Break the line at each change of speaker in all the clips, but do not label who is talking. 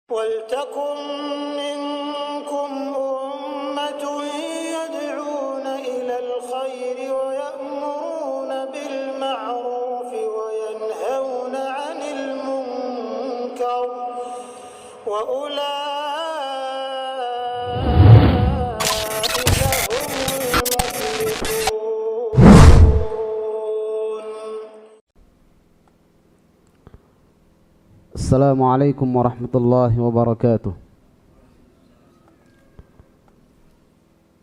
وَلْتَكُنْ مِنْكُمْ أُمَّةٌ يَدْعُونَ إِلَى الْخَيْرِ وَيَأْمُرُونَ بِالْمَعْرُوفِ وَيَنْهَوْنَ عَنِ الْمُنْكَرِ وَأُولَئِكَ هُمُ الْمُفْلِحُونَ.
Assalamualaikum warahmatullahi wabarakatuh.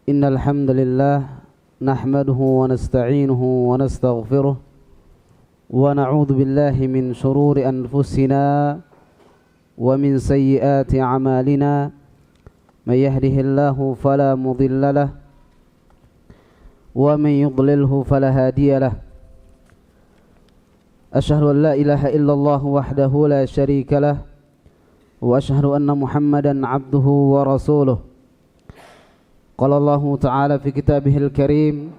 Innal hamdalillah nahmaduhu wa nasta'inuhu wa nastaghfiruh wa na'udzu billahi min shururi anfusina wa min sayyiati a'malina. May yahdihillahu fala mudilla lahu wa man yudlilhu fala hadiya lahu. أشهد أن لا إله إلا الله وحده لا شريك له وأشهد أن محمدا عبده ورسوله. قال الله تعالى في كتابه الكريم: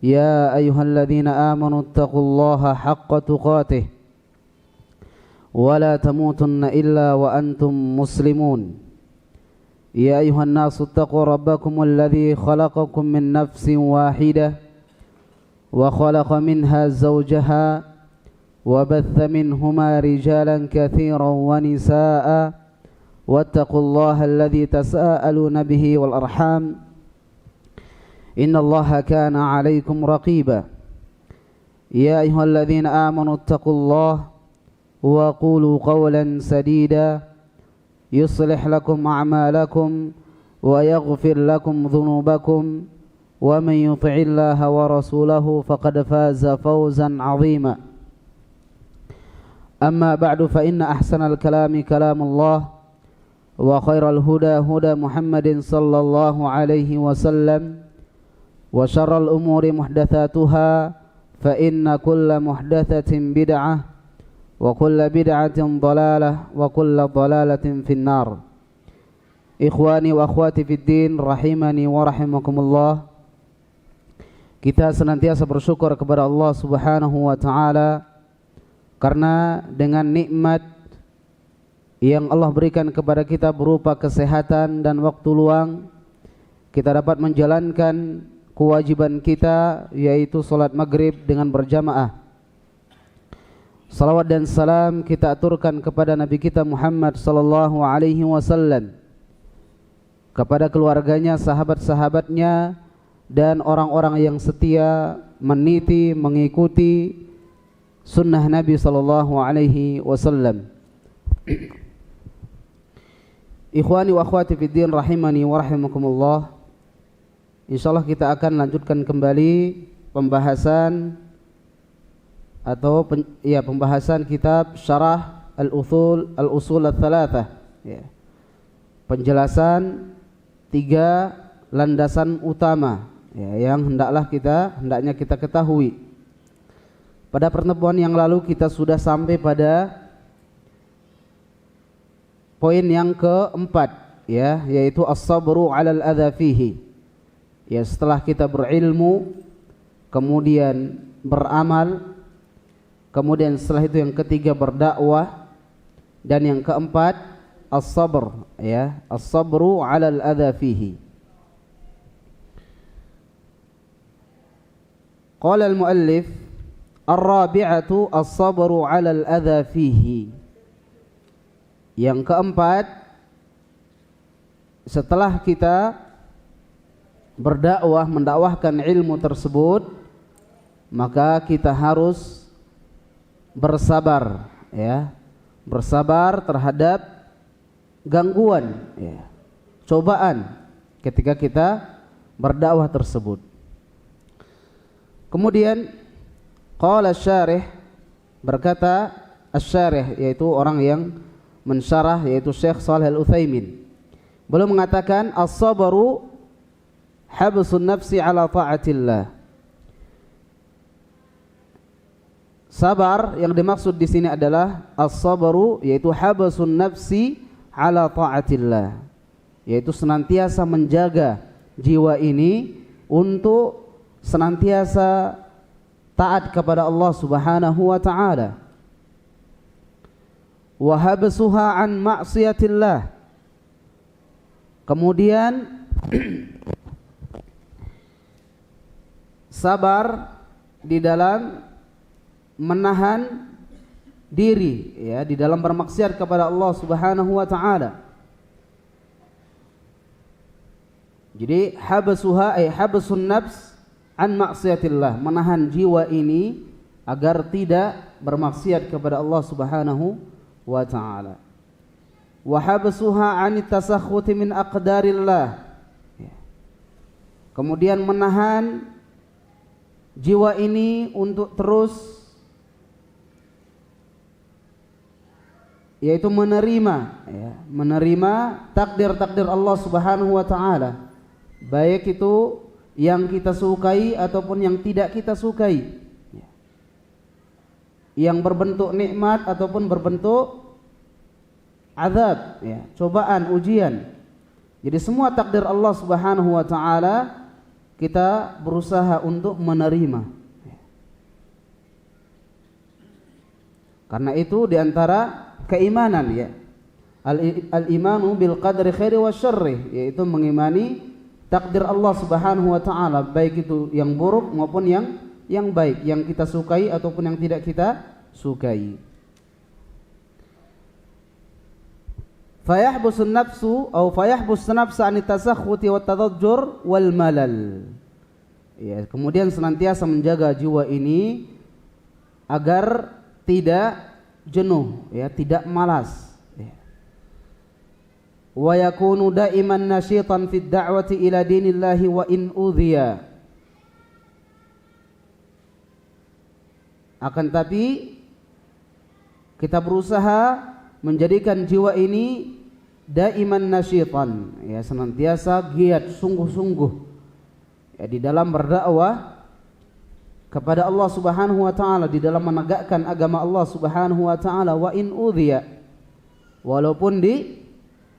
يا أيها الذين آمنوا اتقوا الله حق تقاته ولا تموتن إلا وأنتم مسلمون. يا أيها الناس اتقوا ربكم الذي خلقكم من نفس واحدة وخلق منها زوجها وبث منهما رجالا كثيرا ونساء واتقوا الله الذي تساءلون به والأرحام إن الله كان عليكم رقيبا. يا أيها الذين آمنوا اتقوا الله وقولوا قولا سديدا يصلح لكم أعمالكم ويغفر لكم ذنوبكم ومن يطع الله ورسوله فقد فاز فوزا عظيما. أما بعد فإن أحسن الكلام كلام الله وخير الهدى هدى محمد صلى الله عليه وسلم وشر الأمور محدثاتها فإن كل محدثة بدعة وكل بدعة ضلالة وكل ضلالة في النار. إخواني وأخواتي في الدين rahimani wa rahimakumullah. Kita senantiasa bersyukur kepada Allah Subhanahu wa taala karena dengan nikmat yang Allah berikan kepada kita berupa kesehatan dan waktu luang, kita dapat menjalankan kewajiban kita, yaitu salat maghrib dengan berjamaah. Salawat dan salam kita aturkan kepada Nabi kita Muhammad sallallahu alaihi wasallam, kepada keluarganya, sahabat-sahabatnya, dan orang-orang yang setia meniti, mengikuti sunnah Nabi sallallahu alaihi wasallam. Ikhwani wa akhwati fid din rahimani wa rahimakumullah. Insyaallah kita akan lanjutkan kembali pembahasan pembahasan kitab Syarah Al-Usul Ats-Tsalatsah, ya. Penjelasan 3 landasan utama, ya, yang hendaknya kita ketahui. Pada pertemuan yang lalu kita sudah sampai pada poin yang keempat, ya, yaitu as-sabru 'alal adza fihi. Ya, setelah kita berilmu, kemudian beramal, kemudian setelah itu yang ketiga berdakwah, dan yang keempat as-sabr, ya, as-sabru 'alal adza fihi. Qala al-muallif ar-rabi'atu as-sabru 'alal adza fihi. Yang keempat, setelah kita berdakwah, mendakwahkan ilmu tersebut, maka kita harus bersabar, ya. Bersabar terhadap gangguan, ya, cobaan ketika kita berdakwah tersebut. Kemudian qala asy-syarih, berkata asy-syarih, yaitu orang yang mensyarah, yaitu Syekh Shalih Al-Utsaimin. Beliau mengatakan as-sabru habsun nafsi ala ta'atillah. Sabar yang dimaksud di sini adalah as-sabru, yaitu habsun nafsi ala ta'atillah, yaitu senantiasa menjaga jiwa ini untuk senantiasa taat kepada Allah Subhanahu wa taala. wa habsuha an ma'siyatillah. Kemudian sabar di dalam menahan diri, ya, di dalam bermaksiat kepada Allah Subhanahu wa taala. Jadi habsuha ay habsun nafs an maksiatillah, menahan jiwa ini agar tidak bermaksiat kepada Allah Subhanahu wa taala. Wa habsuha an tasakhuti min aqdarillah. Kemudian menahan jiwa ini untuk terus, yaitu menerima, ya, menerima takdir-takdir Allah Subhanahu wa taala, baik itu yang kita sukai ataupun yang tidak kita sukai, yang berbentuk nikmat ataupun berbentuk azab, ya, cobaan, ujian. Jadi semua takdir Allah Subhanahu wa taala kita berusaha untuk menerima. Karena itu diantara keimanan, ya, al-imanu bil qadri khairi wa syarri, yaitu mengimani takdir Allah Subhanahu wa taala, baik itu yang buruk maupun yang baik, yang kita sukai ataupun yang tidak kita sukai. Fayahbusun nafsu atau fayahbus nafsa an tasakhuti wa tadajjur wal malal. Ya, kemudian senantiasa menjaga jiwa ini agar tidak jenuh, ya, tidak malas. Wa yakunu daiman nasyitan fid da'wati ila dinillahi wa in udhiya. Akan tapi kita berusaha menjadikan jiwa ini daiman nasyitan, ya, senantiasa giat, sungguh-sungguh, ya, di dalam berdakwah kepada Allah Subhanahu wa taala, di dalam menegakkan agama Allah Subhanahu wa taala, wa in udhiya, walaupun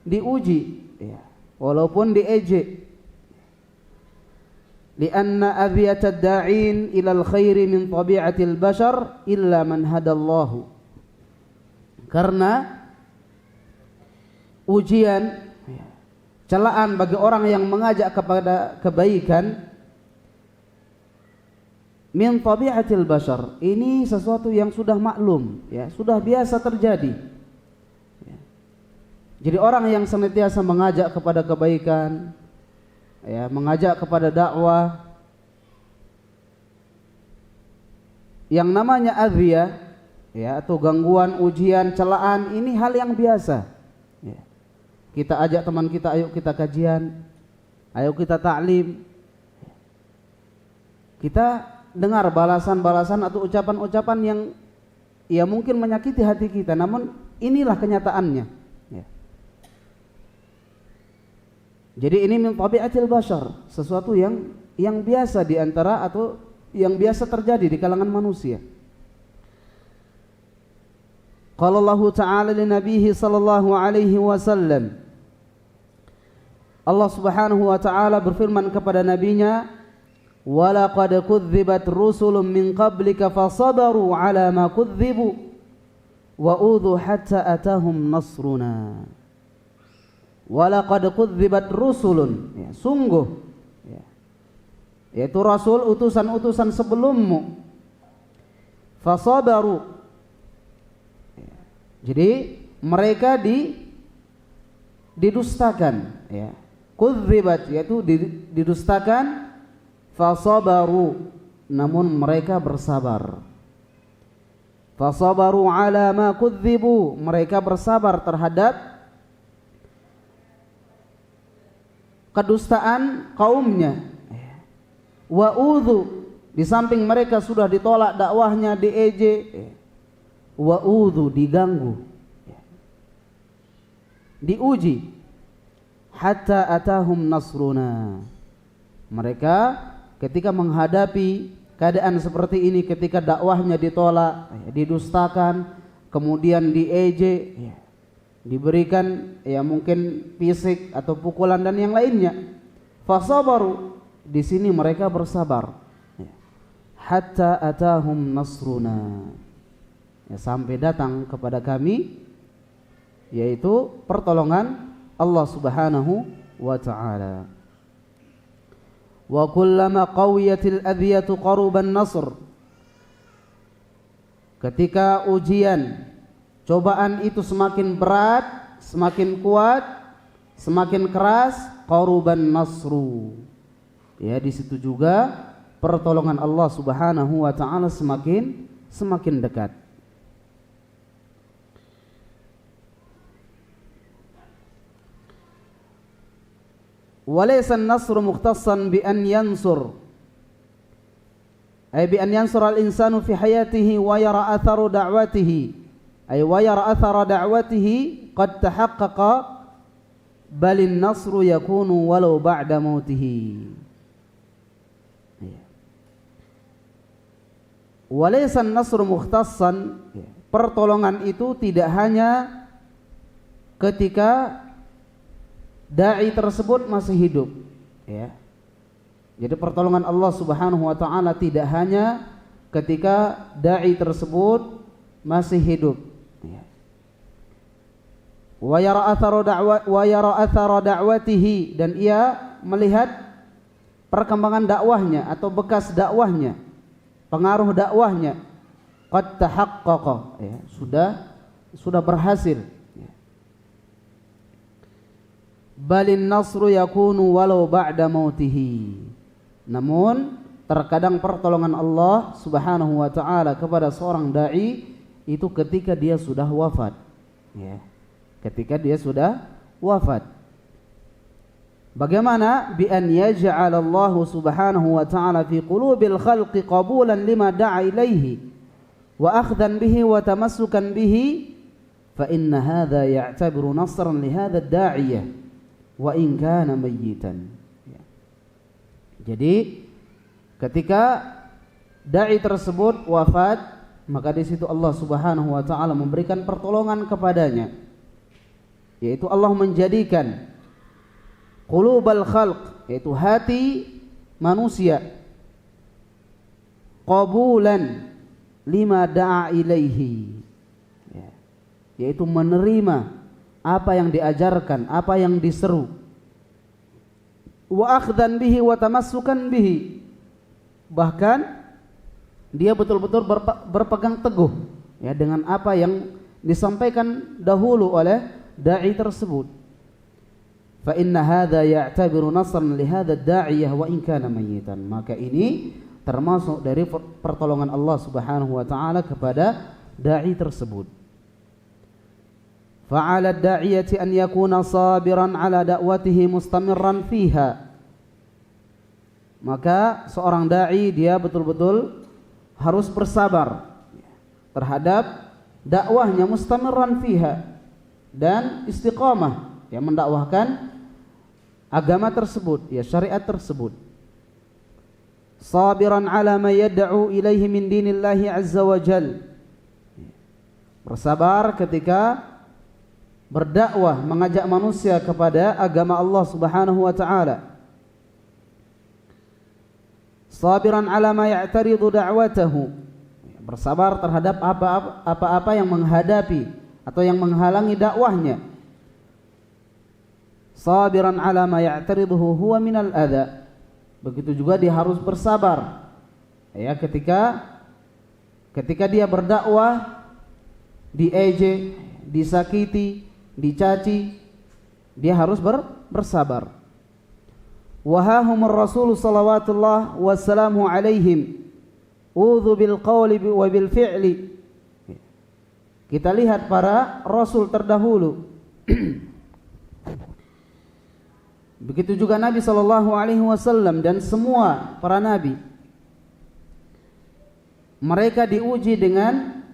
diuji, ya, walaupun diejek. Lianna adhiyatad da'in ilal khairi min tabi'atil bashar illa man hadallahu. Karena ujian, celaan bagi orang yang mengajak kepada kebaikan, min tabi'atil bashar, ini sesuatu yang sudah maklum, ya, sudah biasa terjadi. Jadi orang yang senantiasa mengajak kepada kebaikan, ya, mengajak kepada dakwah, yang namanya adhiyah, ya, atau gangguan, ujian, celaan, ini hal yang biasa. Ya. Kita ajak teman kita, ayo kita kajian, ayo kita ta'lim. Kita dengar balasan-balasan atau ucapan-ucapan yang, ya, mungkin menyakiti hati kita, namun inilah kenyataannya. Ya. Jadi ini min tabi'atil bashar, sesuatu yang biasa di antara atau yang biasa terjadi di kalangan manusia. Qala Allah Ta'ala li nabihi sallallahu alaihi wasallam, Allah Subhanahu wa taala berfirman kepada nabinya, wa laqad kudzibat rusulun min qablika fasabaru ala ma kudzibu wa udhu hatta atahum nasruna. Wa laqad kudzibat rusulun, ya, sungguh, ya, yaitu rasul, utusan-utusan sebelummu, fasabaru. Jadi mereka didustakan, ya. Kudzibat yaitu didustakan, fasabaru, namun mereka bersabar. Fasabaru ala ma kudzibu, mereka bersabar terhadap kedustaan kaumnya. Wa udhu, di samping mereka sudah ditolak dakwahnya, diejek, wa udhu, diganggu, diuji, hatta atahum nasruna. Mereka ketika menghadapi keadaan seperti ini, ketika dakwahnya ditolak, didustakan, kemudian diejek, diberikan, ya, mungkin fisik atau pukulan dan yang lainnya, fasabaru, di sini mereka bersabar, hatta atahum nasruna, ya, sampai datang kepada kami yaitu pertolongan Allah Subhanahu wa taala. Wa kullama qawiyatil adhiyatu qaruban nasr. Ketika ujian, cobaan itu semakin berat, semakin kuat, semakin keras, qaruban nasru. Ya, di situ juga pertolongan Allah Subhanahu wa taala semakin dekat. Walaysa an-nasru mukhtassan bi an yansur, ay bi an yansura al-insanu fi hayatihi wa yara atharu da'watihi, ay wa yara athara da'watihi qad tahaqqaqa, bal an-nasru yakunu walau ba'da mautihi. Walaysa an-nasru mukhtassan, pertolongan itu tidak hanya ketika dai tersebut masih hidup, ya. Jadi pertolongan Allah Subhanahu wa taala tidak hanya ketika dai tersebut masih hidup, ya. Wa yara athara da'watihi, dan ia melihat perkembangan dakwahnya atau bekas dakwahnya, pengaruh dakwahnya, qad tahaqqaqa, ya, sudah berhasil. Balin nasru yakunu walau ba'da mautihi. Namun terkadang pertolongan Allah Subhanahu wa taala kepada seorang dai itu ketika dia sudah wafat, ya. Ketika dia sudah wafat. Bagaimana? Bi an yaj'al Allah Subhanahu wa taala fi qulubil khalqi qabulan lima da'a ilaihi wa akhdhan bihi wa tamassukan bihi, fa inna hadha ya'tabiru nasran li hadha ad-da'iyah wa in kana mayyitan. Jadi ketika dai tersebut wafat, maka di situ Allah Subhanahu wa taala memberikan pertolongan kepadanya, yaitu Allah menjadikan qulubal khalq, yaitu hati manusia, qabulan lima da'a ilaihi, yaitu menerima apa yang diajarkan, apa yang diseru. Wa akhdhan bihi wa tamassukan bihi, bahkan dia betul-betul berpegang teguh, ya, dengan apa yang disampaikan dahulu oleh dai tersebut. Fa inna hadza ya'tabiru nasran li hadha ad-da'iyah wa in kana mayyitan. Maka ini termasuk dari pertolongan Allah Subhanahu wa taala kepada dai tersebut. Fa'ala ad-da'iyati an yakuna sabiran ala da'watihi mustamirran fiha. Maka seorang dai dia betul-betul harus bersabar terhadap dakwahnya, mustamirran fiha, dan istiqamah, ya, mendakwahkan agama tersebut, ya, syariat tersebut. Sabiran ala ma yad'u ilaihi min dinillahi azza wa jal. Bersabar ketika berdakwah, mengajak manusia kepada agama Allah Subhanahu wa taala. Sabiran ala ma ya'taridu da'watahu, bersabar terhadap apa-apa yang menghadapi atau yang menghalangi dakwahnya. Sabiran ala ma ya'tariduhu huwa minal adha. Begitu juga dia harus bersabar, ya, ketika dia berdakwah diejek, disakiti, dicaci, dia harus bersabar. Wahahumur Rasul sallallahu wasallamu alaihim udhu bil qawli wa bil fi'li. Kita lihat para rasul terdahulu. Begitu juga Nabi sallallahu alaihi wasallam dan semua para nabi. Mereka diuji dengan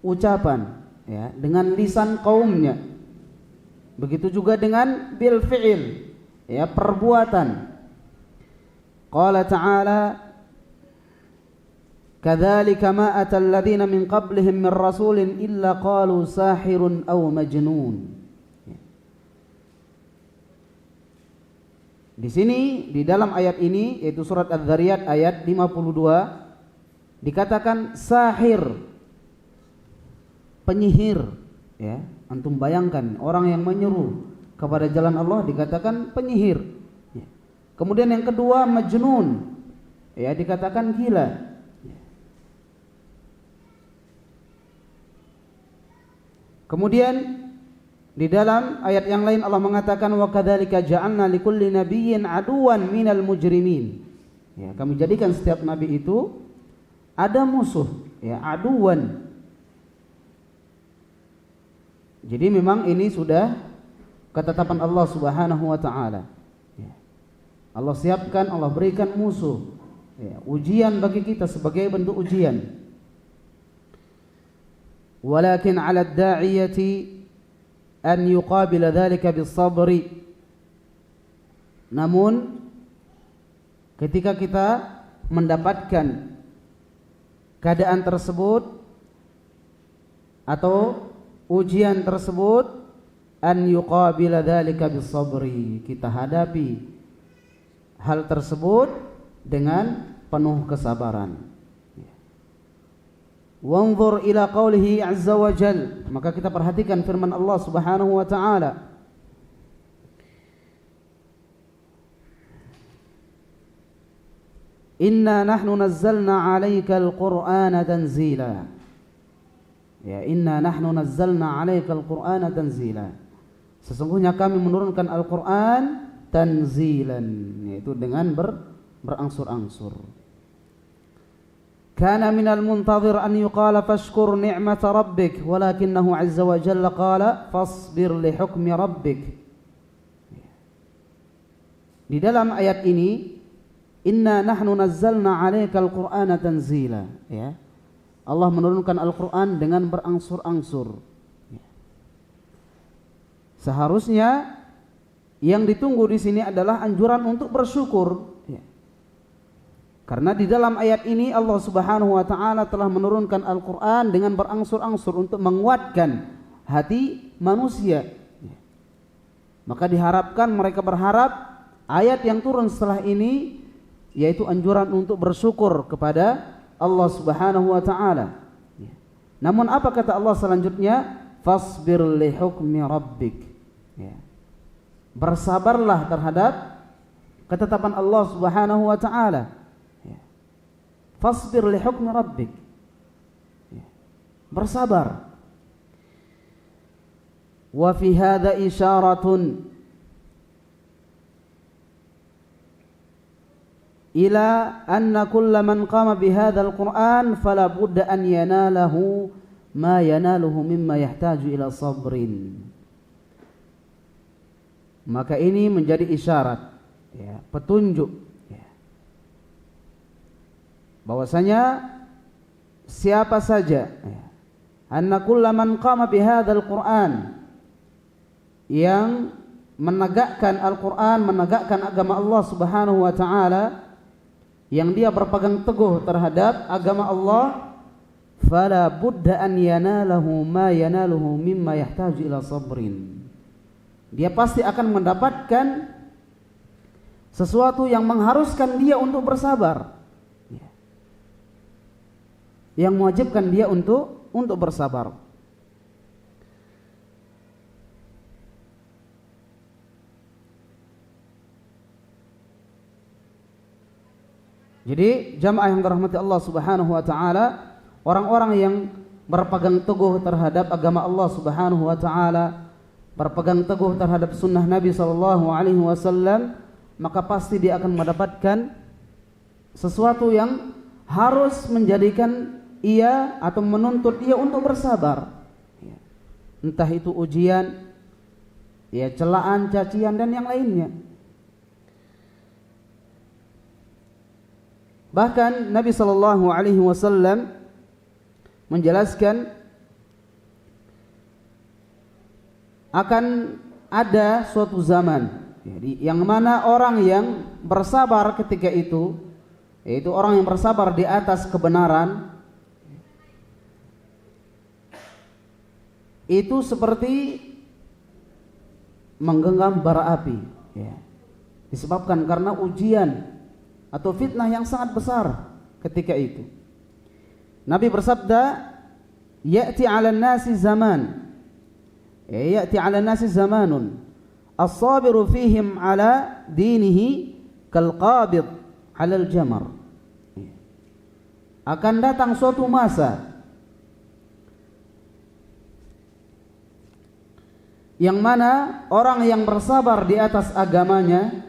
ucapan, ya, dengan lisan kaumnya. Begitu juga dengan bil fi'il, ya, perbuatan. Qala ta'ala kadzalika ma atal ladzina min qablihim min rasulin illa qalu sahirun aw majnun. Di sini, di dalam ayat ini, yaitu surat Adz-Dzariyat ayat 52, dikatakan sahir, penyihir, ya, Antum bayangkan orang yang menyeru kepada jalan Allah dikatakan penyihir. Kemudian yang kedua majnun, ya dikatakan gila. Kemudian di dalam ayat yang lain Allah mengatakan wa kadzalika ja'alna likulli nabiyyin aduwan minal mujrimin. Ya, kami jadikan setiap nabi itu ada musuh, ya, aduwan. Jadi memang ini sudah ketetapan Allah Subhanahu wa taala. Ya. Allah siapkan, Allah berikan musuh. Ya, ujian bagi kita sebagai bentuk ujian. Walakin 'ala ad-da'iyati an yuqabila dzalika bis-sabri. Namun ketika kita mendapatkan keadaan tersebut atau ujian tersebut, an yuqabila dzalika bis-sabri, kita hadapi hal tersebut dengan penuh kesabaran. Wanzur ila qawlihi azza wa jal, maka kita perhatikan firman Allah Subhanahu wa taala, inna nahnu nazzalna 'alaikal qur'ana tanzila. Ya, inna nahnu nazzalna 'alaikal qur'ana tanzila. Sesungguhnya kami menurunkan Al-Qur'an tanzilan, yaitu dengan berangsur-angsur. Kana minal muntazir an yuqala fashkur ni'mata rabbik walakinnahu 'azza wa jalla qala fasbir li hukmi rabbik. Di dalam ayat ini inna nahnu nazzalna 'alaikal qur'ana tanzila, ya. Allah menurunkan Al-Qur'an dengan berangsur-angsur. Seharusnya yang ditunggu di sini adalah anjuran untuk bersyukur, ya. Karena di dalam ayat ini Allah Subhanahu wa taala telah menurunkan Al-Qur'an dengan berangsur-angsur untuk menguatkan hati manusia. Maka diharapkan, mereka berharap ayat yang turun setelah ini yaitu anjuran untuk bersyukur kepada Allah Subhanahu wa taala. Namun apa kata Allah selanjutnya? Fasbir li hukmi rabbik. Bersabarlah terhadap ketetapan Allah Subhanahu wa taala. Fasbir li hukmi rabbik. Bersabar. Wa fi hadza isyaratun ila anna kulla man qama bi hadzal Qur'an fala budda an yanalahu ma yanaluhu mimma yahtaju ila sabrin. Maka ini menjadi isyarat, ya, petunjuk, ya, bahwasanya siapa saja, ya, anna kulla man qama bi hadzal Qur'an, yang menegakkan Al-Qur'an, menegakkan agama Allah Subhanahu wa taala, yang dia berpegang teguh terhadap agama Allah, fala budda an yanalahu ma yanaluhu mimma yahtaju ila sabrin. Dia pasti akan mendapatkan sesuatu yang mengharuskan dia untuk bersabar, yang mewajibkan dia untuk bersabar. Jadi jamaah yang dirahmati Allah Subhanahu wa taala, orang-orang yang berpegang teguh terhadap agama Allah Subhanahu wa taala, berpegang teguh terhadap sunnah Nabi sallallahu alaihi wasallam, maka pasti dia akan mendapatkan sesuatu yang harus menjadikan ia atau menuntut ia untuk bersabar. Entah itu ujian, ya, celaan, cacian dan yang lainnya. Bahkan Nabi sallallahu alaihi wasallam menjelaskan akan ada suatu zaman, yang mana orang yang bersabar ketika itu, yaitu orang yang bersabar di atas kebenaran, itu seperti menggenggam bara api, ya, disebabkan karena ujian atau fitnah yang sangat besar ketika itu. Nabi bersabda, ya'ti 'alan nasi zaman ya'ti 'ala nasi zamanun as-sabiru fihim 'ala dinihi kal-qabid 'ala al-jamar. Akan datang suatu masa yang mana orang yang bersabar di atas agamanya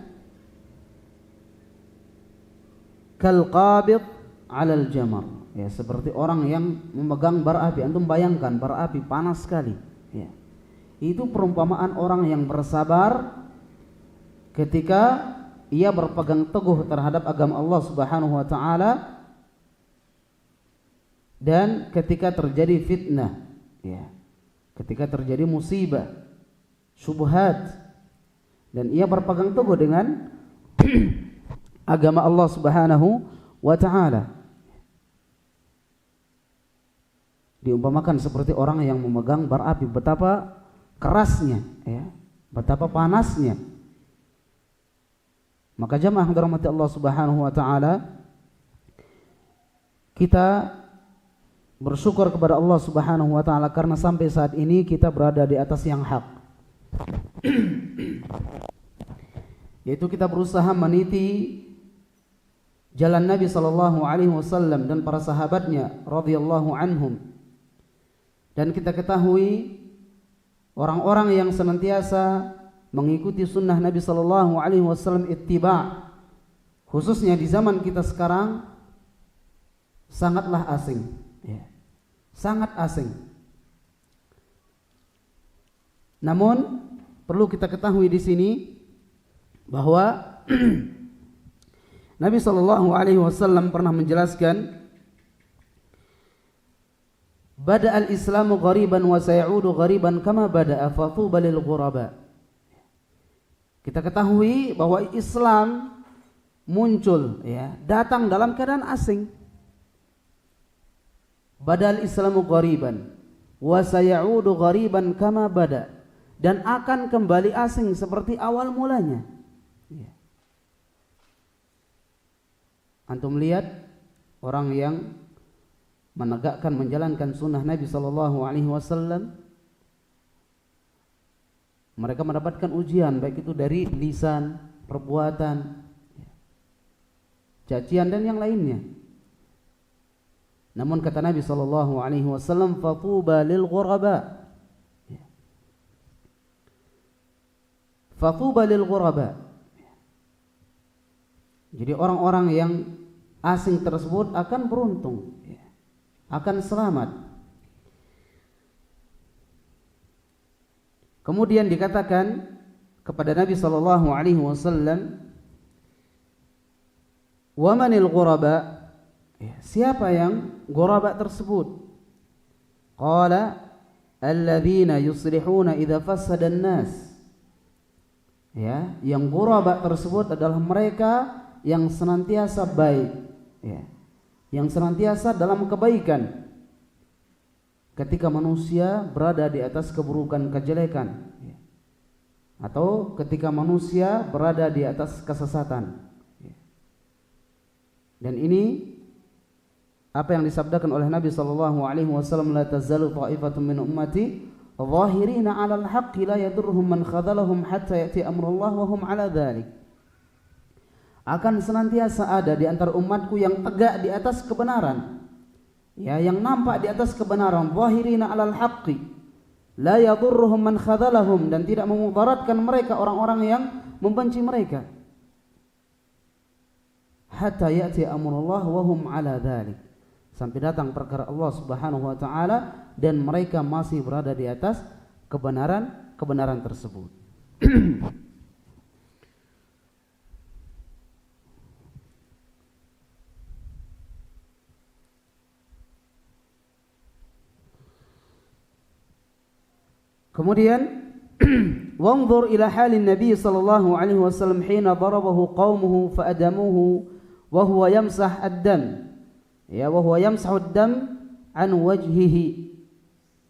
kal-qabid 'alal jamar, ya, seperti orang yang memegang bara api. Antum bayangkan bara api panas sekali, ya. Itu perumpamaan orang yang bersabar ketika ia berpegang teguh terhadap agama Allah Subhanahu wa taala dan ketika terjadi fitnah, ya, ketika terjadi musibah, syubhat, dan ia berpegang teguh dengan agama Allah Subhanahu wa taala. Diumpamakan seperti orang yang memegang bara api, betapa kerasnya, ya, betapa panasnya. Maka jamaah dirahmati Allah Subhanahu wa taala, kita bersyukur kepada Allah Subhanahu wa taala karena sampai saat ini kita berada di atas yang hak. Yaitu kita berusaha meniti jalan Nabi sallallahu alaihi wasallam dan para sahabatnya radhiyallahu anhum. Dan kita ketahui orang-orang yang senantiasa mengikuti sunnah Nabi sallallahu alaihi wasallam ittiba', khususnya di zaman kita sekarang, sangatlah asing, ya, sangat asing. Namun perlu kita ketahui di sini bahwa Nabi sallallahu alaihi wasallam pernah menjelaskan, bada'al islamu ghariban wa sayaudu ghariban kama bada'a fatuba lil ghuraba. Kita ketahui bahwa Islam muncul, ya, datang dalam keadaan asing. Badal islamu ghariban wa sayaudu ghariban kama bada, dan akan kembali asing seperti awal mulanya. Ya. Antum lihat orang yang menegakkan, menjalankan sunnah Nabi sallallahu alaihi wasallam, mereka mendapatkan ujian baik itu dari lisan, perbuatan, cacian dan yang lainnya. Namun kata Nabi sallallahu alaihi wasallam, fatuba lil ghuraba. Fatuba lil ghuraba. Jadi orang-orang yang asing tersebut akan beruntung, akan selamat. Kemudian dikatakan kepada Nabi sallallahu alaihi wasallam, wa manil ghuraba, siapa yang ghuraba tersebut? Qala alladzina yuslihuna idza fasada an-nas. Ya, yang ghuraba tersebut adalah mereka yang senantiasa baik, ya, yang senantiasa dalam kebaikan ketika manusia berada di atas keburukan, kejelekan, ya, atau ketika manusia berada di atas kesesatan, ya. Dan ini apa yang disabdakan oleh Nabi sallallahu alaihi wasallam, la tazalu ta'ifatun min ummati dhahirina 'alal haqqi la yadurruhum man khadhalahum hatta ya'ti amrullah wa hum 'ala dzalik. Akan senantiasa ada di antara umatku yang tegak di atas kebenaran, ya, yang nampak di atas kebenaran, zahirina 'alal haqqi la yadurruhum man khadhalahum, dan tidak memudaratkan mereka orang-orang yang membenci mereka, hatta ya'ti amrullah wa hum 'ala dzalik, sampai datang perkara Allah Subhanahu wa taala dan mereka masih berada di atas kebenaran tersebut. Kemudian wanzur ila halin Nabi sallallahu alaihi wasallam hina darabahu qaumuhu fa adamuhu wa huwa yamsah ad-dam, ya, wa huwa yamsahu ad-dam an wajhihi.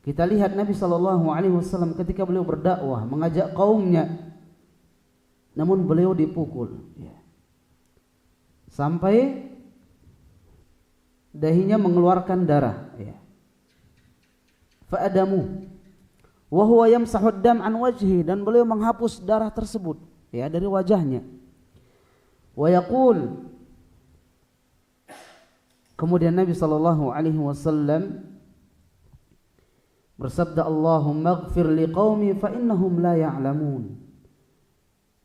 Kita lihat Nabi sallallahu alaihi wasallam ketika beliau berdakwah mengajak kaumnya, namun beliau dipukul, ya, sampai dahinya mengeluarkan darah, ya. Fa adamu wa huwa yamsahu ad-dam an wajhi, dan beliau menghapus darah tersebut ya dari wajahnya. Wa yaqul, kemudian Nabi sallallahu alaihi wasallam bersabda, Allahumma ighfir liqaumi fa innahum la ya'lamun.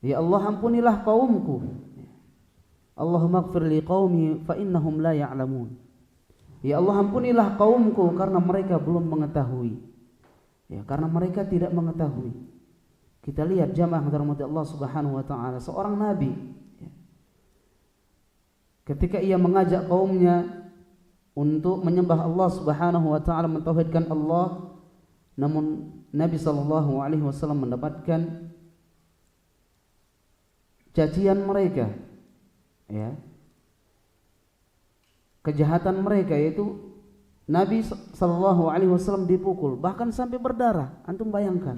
Ya Allah, ampunilah kaumku. Allahumma ighfir liqaumi fa innahum la ya'lamun. Ya Allah, ampunilah kaumku karena mereka belum mengetahui. Ya, karena mereka tidak mengetahui. Kita lihat jamaah dirahmati Allah Subhanahu wa taala, seorang nabi ketika ia mengajak kaumnya untuk menyembah Allah Subhanahu wa taala, mentauhidkan Allah, namun Nabi sallallahu alaihi wasallam mendapatkan cacian mereka, ya, kejahatan mereka, yaitu Nabi sallallahu alaihi wasallam dipukul bahkan sampai berdarah. Antum bayangkan.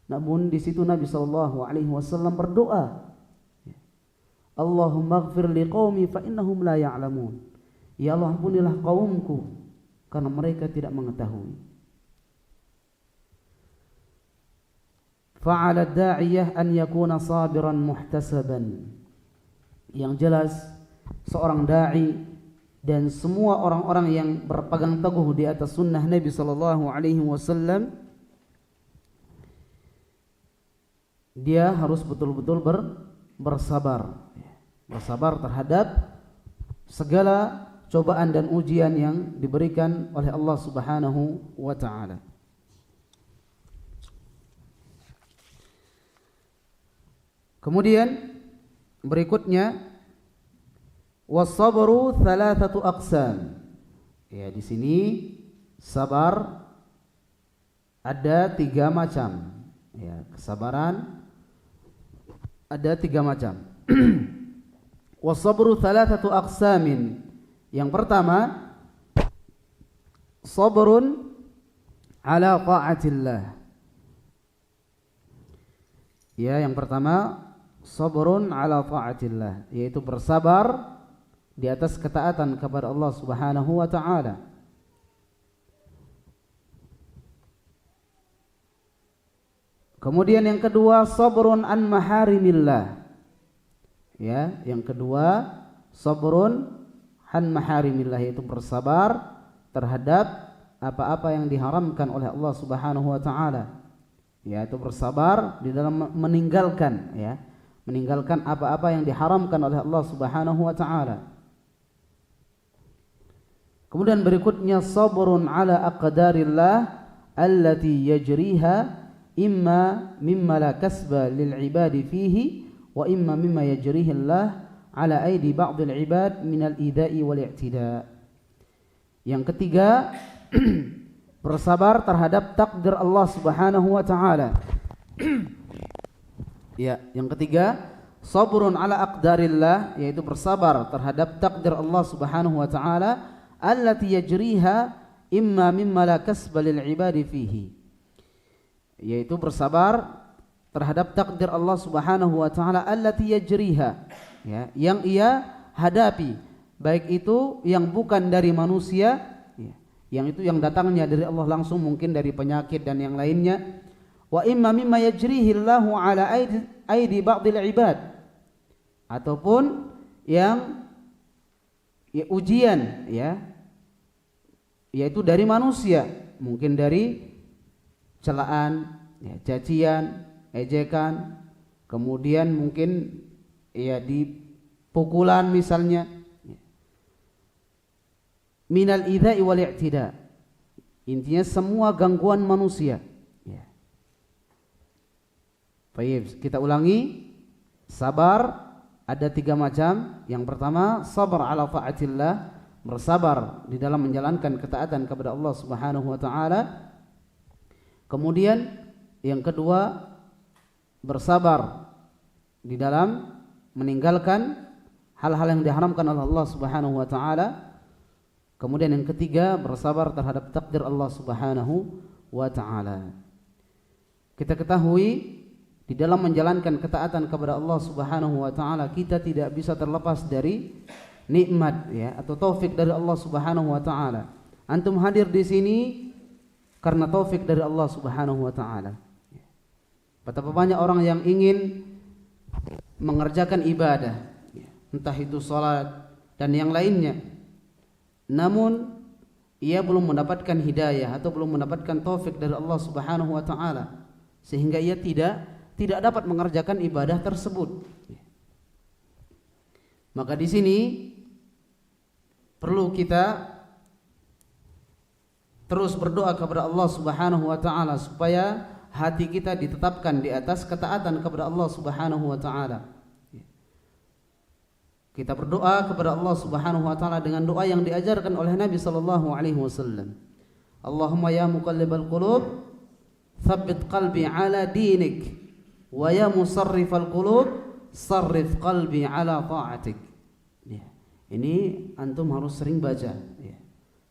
Namun di situ Nabi sallallahu alaihi wasallam berdoa, Allahumma ighfir liqaumi fa innahum la ya'lamun. Ya Allah, ampunilah kaumku karena mereka tidak mengetahui. Fa'ala da'iyah an yakuna sabiran muhtasaban. Yang jelas seorang da'i dan semua orang-orang yang berpegang teguh di atas sunnah Nabi sallallahu alaihi wasallam, dia harus betul-betul bersabar. Bersabar terhadap segala cobaan dan ujian yang diberikan oleh Allah Subhanahu wa taala. Kemudian berikutnya, was-sabru thalathatu aqsam. Ya, di sini sabar ada 3 macam. Ya, kesabaran ada 3 macam. Was-sabru thalathatu aqsamin. Yang pertama, sabrun ala ta'atillah. Ya, yang pertama sabrun ala ta'atillah, yaitu bersabar di atas ketaatan kepada Allah Subhanahu wa taala. Kemudian yang kedua, sabrun an maharimillah. Ya, yang kedua sabrun an maharimillah, yaitu bersabar terhadap apa-apa yang diharamkan oleh Allah Subhanahu wa taala. Yaitu bersabar di dalam meninggalkan, ya, meninggalkan apa-apa yang diharamkan oleh Allah Subhanahu wa taala. Kemudian berikutnya, sabrun ala aqdarillah allati yajriha imma mimma la kasba lil ibadi fihi wa imma mimma yajrihi Allah ala aidi ba'dil ibad minal idai wal i'tida. Yang ketiga, bersabar terhadap takdir Allah Subhanahu wa taala. Ya, yang ketiga, sabrun ala aqdarillah, yaitu bersabar terhadap takdir Allah Subhanahu wa taala allati yajriha imma mimma la kasba lil ibadi fihi, yaitu bersabar terhadap takdir Allah Subhanahu wa taala allati yajriha, ya, yang ia hadapi, baik itu yang bukan dari manusia, ya, yang itu yang datangnya dari Allah langsung, mungkin dari penyakit dan yang lainnya, wa imma mimma yajrihi Allahu ala aidi ba'dil ibad, ataupun yang ya, ujian, ya, yaitu dari manusia, mungkin dari celaan, ya, cacian, ejekan, kemudian mungkin ya di pukulan misalnya, minal idza'i wal i'tida, intinya semua gangguan manusia, ya. Baik, kita ulangi. Sabar ada 3 macam. Yang pertama, sabar ala ta'atillah, bersabar di dalam menjalankan ketaatan kepada Allah Subhanahu wa taala. Kemudian yang kedua, bersabar di dalam meninggalkan hal-hal yang diharamkan oleh Allah Subhanahu wa taala. Kemudian yang ketiga, bersabar terhadap takdir Allah Subhanahu wa taala. Kita ketahui di dalam menjalankan ketaatan kepada Allah Subhanahu wa taala, kita tidak bisa terlepas dari nikmat, ya, atau taufik dari Allah Subhanahu wa taala. Antum hadir di sini karena taufik dari Allah Subhanahu wa taala. Betapa banyak orang yang ingin mengerjakan ibadah, entah itu salat dan yang lainnya, namun ia belum mendapatkan hidayah atau belum mendapatkan taufik dari Allah Subhanahu wa taala, sehingga ia tidak dapat mengerjakan ibadah tersebut. Maka di sini perlu kita terus berdoa kepada Allah Subhanahu wa taala supaya hati kita ditetapkan di atas ketaatan kepada Allah Subhanahu wa taala. Kita berdoa kepada Allah Subhanahu wa taala dengan doa yang diajarkan oleh Nabi sallallahu alaihi wasallam. Allahumma ya muqallibal qulub, tsabbit qalbi ala dinik, wa ya musarrifal qulub, sarrif qalbi ala ta'atik. Ini antum harus sering baca,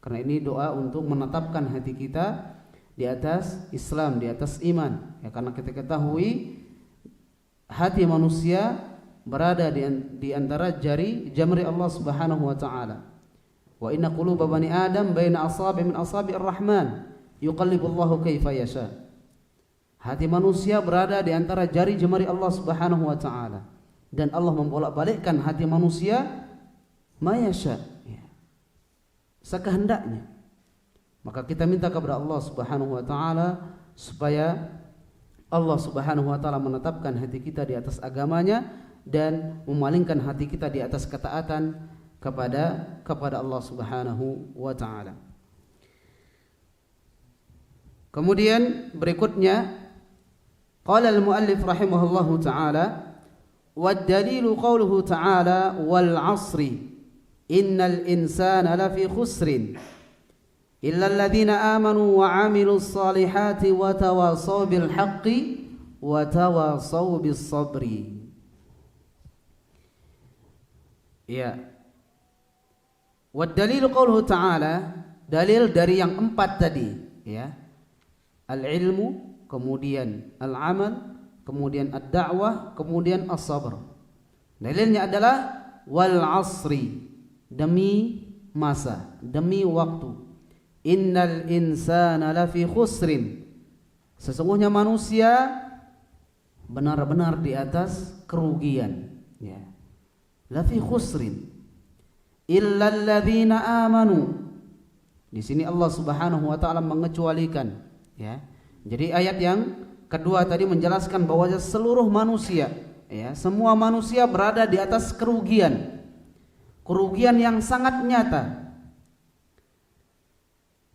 karena ini doa untuk menetapkan hati kita di atas Islam, di atas iman. Karena kita ketahui hati manusia berada di antara jari Allah Subhanahu wa taala. Wa inna quluba bani Adam baina asabi min asabi'ir rahman yuqallibullahu kaifa yasha. Hati manusia berada di antara jari-jemari Allah Subhanahu wa taala, dan Allah membolak-balikkan hati manusia mayasha, sekehendaknya. Maka kita minta kepada Allah Subhanahu wa taala supaya Allah Subhanahu wa taala menetapkan hati kita di atas agamanya dan memalingkan hati kita di atas ketaatan kepada Allah Subhanahu wa taala. Kemudian berikutnya qala al-muallif rahimahullahu taala, wad dalilu qauluhu taala wal 'asri innal insana lafi khusrin illa alladhina amanu wa 'amilus salihati wa tawasaw bil haqqi wa tawasaw bis sabri. Ya. Wad dalilu qauluhu ta'ala, dalil dari yang 4 tadi, ya. Al-ilmu, kemudian al-amal, kemudian ad-da'wah, kemudian as-sabr. Dalilnya adalah wal 'asri, demi masa, demi waktu. Innal insana lafi khusrin, sesungguhnya manusia benar-benar di atas kerugian, ya. Lafi khusrin illal ladzina amanu. Di sini Allah Subhanahu wa taala mengecualikan, ya. Jadi ayat yang kedua tadi menjelaskan bahwa seluruh manusia, ya, semua manusia berada di atas kerugian yang sangat nyata.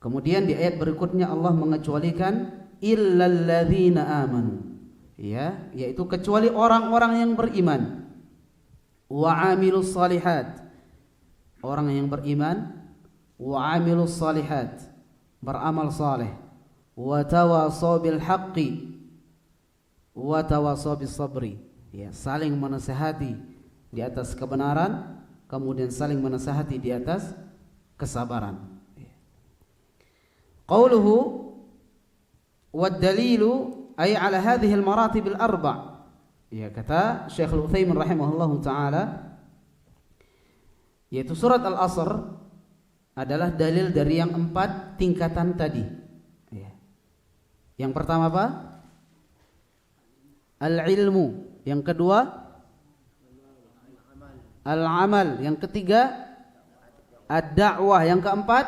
Kemudian di ayat berikutnya Allah mengecualikan illal ladzina amanu, ya, yaitu kecuali orang-orang yang beriman. Wa 'amilus salihat, orang yang beriman. Wa 'amilus salihat, beramal saleh. Wa tawasaw bil haqqi wa tawasaw bis sabri, ya, saling menasihati di atas kebenaran, kemudian saling menasihati di atas kesabaran. Qauluhu wad dalilu ay ala hadhihi al maratib al arba'. Ya, kata Syekh Al-Utsaimin rahimahullahu taala, yaitu surat Al-Asr adalah dalil dari yang 4 tingkatan tadi. Ya. Yang pertama apa? Al-ilmu. Yang kedua al-amal. Yang ketiga ad-da'wah. Yang keempat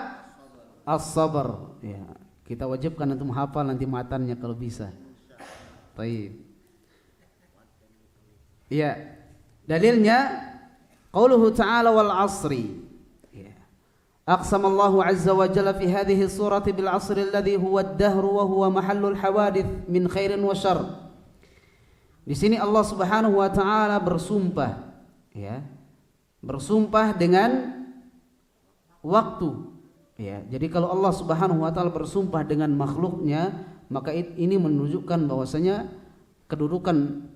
as-sabr. Ya, kita wajibkan antum hafal nanti matannya kalau bisa. Baik. Ya, dalilnya qauluhu ta'ala wal 'asri. Ya. Aqsamallahu 'azza wa jalla fi hadhihi surati bil 'asri alladhi huwa ad-dahr wa huwa mahallul hawadith min khairin wa syarr. Di sini Allah Subhanahu wa taala bersumpah, ya. Bersumpah dengan waktu. Ya, jadi kalau Allah Subhanahu wa taala bersumpah dengan makhluknya, maka ini menunjukkan bahwasanya kedudukan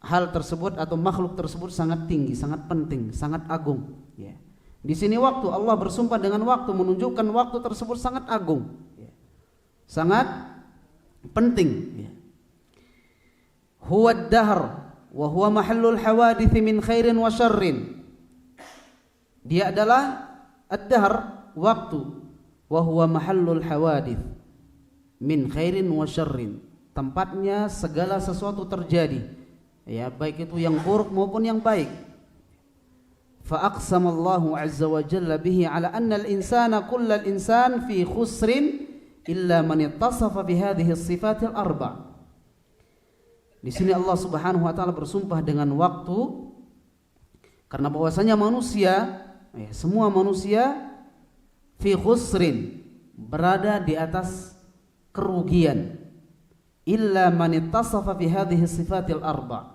hal tersebut atau makhluk tersebut sangat tinggi, sangat penting, sangat agung, ya. Di sini waktu, Allah bersumpah dengan waktu menunjukkan waktu tersebut sangat agung, ya. Sangat penting, ya. Huwa ad-dahr wa huwa mahallul hawadith min khairin wa syarrin. Dia adalah ad-dahr, waktu, wa huwa mahallul hawadith, min khairin wa syarrin, tempatnya segala sesuatu terjadi, ya, baik itu yang buruk maupun yang baik. Fa aqsamallahu azza wa jalla bihi ala anna al-insana kullal insan fi khusrin illa man ittasafa bi hadhihi as-sifatil arba'. Di sini Allah Subhanahu wa taala bersumpah dengan waktu, karena bahwasanya manusia, semua manusia fi khusrin, berada di atas kerugian, illa man ittasafa fi hadhihi sifatil arba',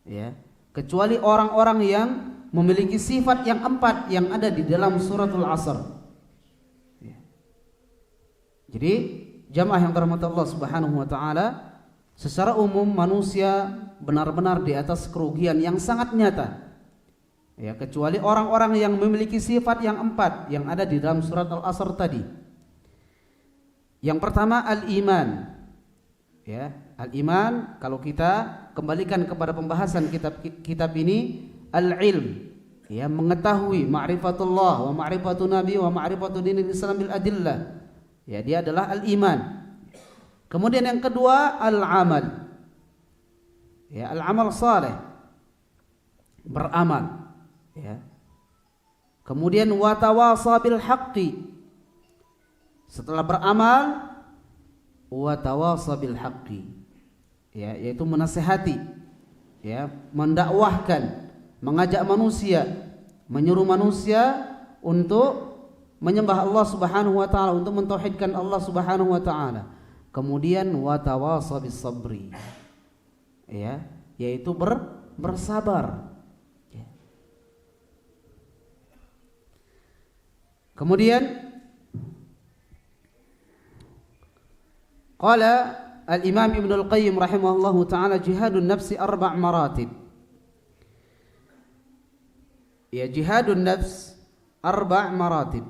ya, kecuali orang-orang yang memiliki sifat yang 4 yang ada di dalam suratul Asr. Ya. Jadi jamaah yang dirahmati Allah Subhanahu wa taala, secara umum manusia benar-benar di atas kerugian yang sangat nyata, ya, kecuali orang-orang yang memiliki sifat yang 4 yang ada di dalam surat Al-Asr tadi. Yang pertama al-iman, ya, al-iman, kalau kita kembalikan kepada pembahasan kitab ini, al-ilm, ya, mengetahui ma'rifatullah wa ma'rifatu nabi wa ma'rifatu dinil Islam bil adillah, ya, dia adalah al-iman. Kemudian yang kedua al-amal, ya, al-amal saleh, beramal, ya. Kemudian wa tawasa bil haqqi, setelah beramal wa tawasa bil haqqi, ya, yaitu menasihati, ya, mendakwahkan, mengajak manusia, menyuruh manusia untuk menyembah Allah Subhanahu wa taala, untuk mentauhidkan Allah Subhanahu wa taala. Kemudian wa tawasa bis sabri, ya, yaitu bersabar, ya. Kemudian qala al-Imam Ibnu Al-Qayyim rahimahullahu taala, jihadun nafsi 4 maratib. Ya, jihadun nafs 4 maratib.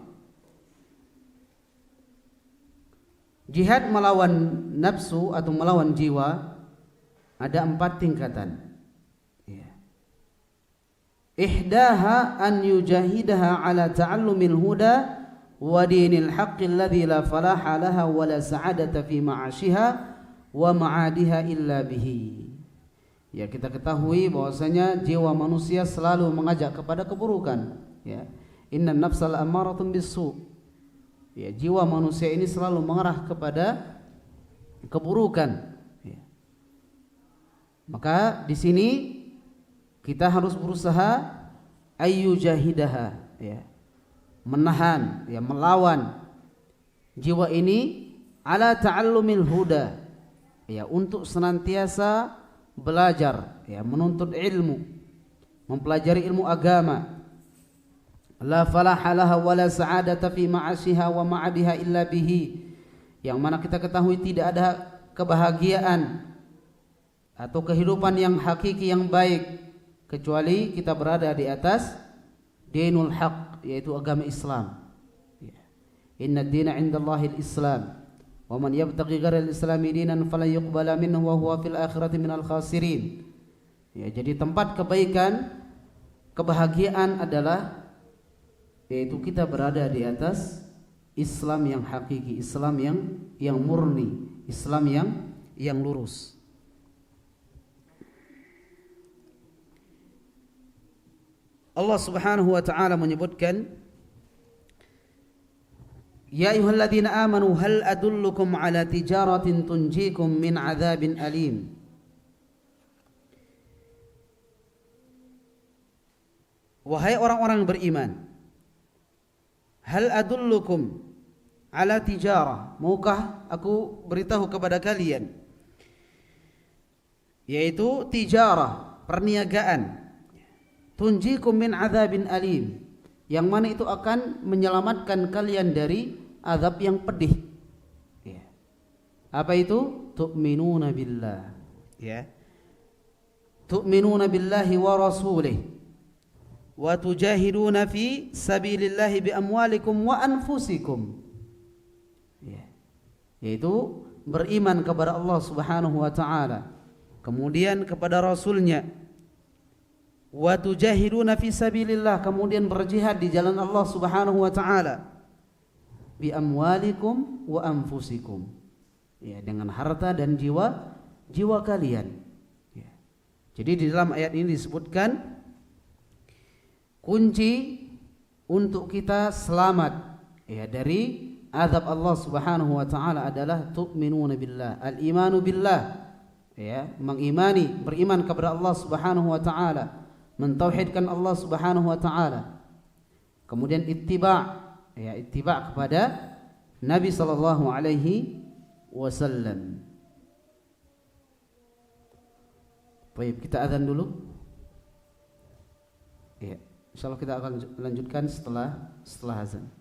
Jihad melawan nafsu atau melawan jiwa ada 4 tingkatan. Ya. Ihdaha an yujahidaha ala ta'allumil huda wa dinil haqqi alladhi la falaha laha wa la sa'adata fi ma'ashiha wa ma'adiha illa bihi. Ya, kita ketahui bahwasanya jiwa manusia selalu mengajak kepada keburukan, ya. Innan nafsal ammaratun bisu'. Ya, jiwa manusia ini selalu mengarah kepada keburukan, ya. Maka di sini kita harus berusaha ayu jahidaha, ya, menahan, ya, melawan jiwa ini ala ta'allumil huda, ya, untuk senantiasa belajar, ya, menuntut ilmu, mempelajari ilmu agama. La falaha laha wa la sa'adata fi ma'ashiha wa ma'adiha illa bihi, yang mana kita ketahui tidak ada kebahagiaan atau kehidupan yang hakiki yang baik kecuali kita berada di atas dinul haq, yaitu agama Islam. Inna ad-dina 'indallahi al-Islam wa man yabtaghi ghayra al-islami dinan falan yuqbala minhu wa huwa fil akhirati minal khasirin. Ya, jadi tempat kebaikan, kebahagiaan adalah yaitu kita berada di atas Islam yang hakiki, Islam yang murni, Islam yang lurus. Allah Subhanahu wa taala menyebutkan, ya ayyuhalladzina amanu hal adullukum ala tijaratin tunjikum min adzabin alim. Wahai orang-orang beriman, hal adullukum ala tijarah, maukah aku beritahu kepada kalian, yaitu tijarah, perniagaan, tunjikum min adzabin alim, yang mana itu akan menyelamatkan kalian dari azab yang pedih. Ya. Apa itu? Tu'minuna billah, ya. Tu'minuna billahi wa rasulih wa tujahiduna fi sabilillahi bi amwalikum wa anfusikum, ya. Yaitu beriman kepada Allah Subhanahu wa taala, kemudian kepada rasulnya, wa tujahiduna fi sabilillah, kemudian berjihad di jalan Allah Subhanahu wa taala, bi amwalikum wa anfusikum, ya, dengan harta dan jiwa kalian. Ya. Jadi di dalam ayat ini disebutkan kunci untuk kita selamat ya dari azab Allah Subhanahu wa taala adalah tu'minuna billah, al-imanu billah. Ya, beriman kepada Allah Subhanahu wa taala, mentauhidkan Allah Subhanahu wa taala. Kemudian ittiba' kepada Nabi sallallahu alaihi wasallam. Baik, kita azan dulu. Ya, insyaallah kita akan lanjutkan setelah azan.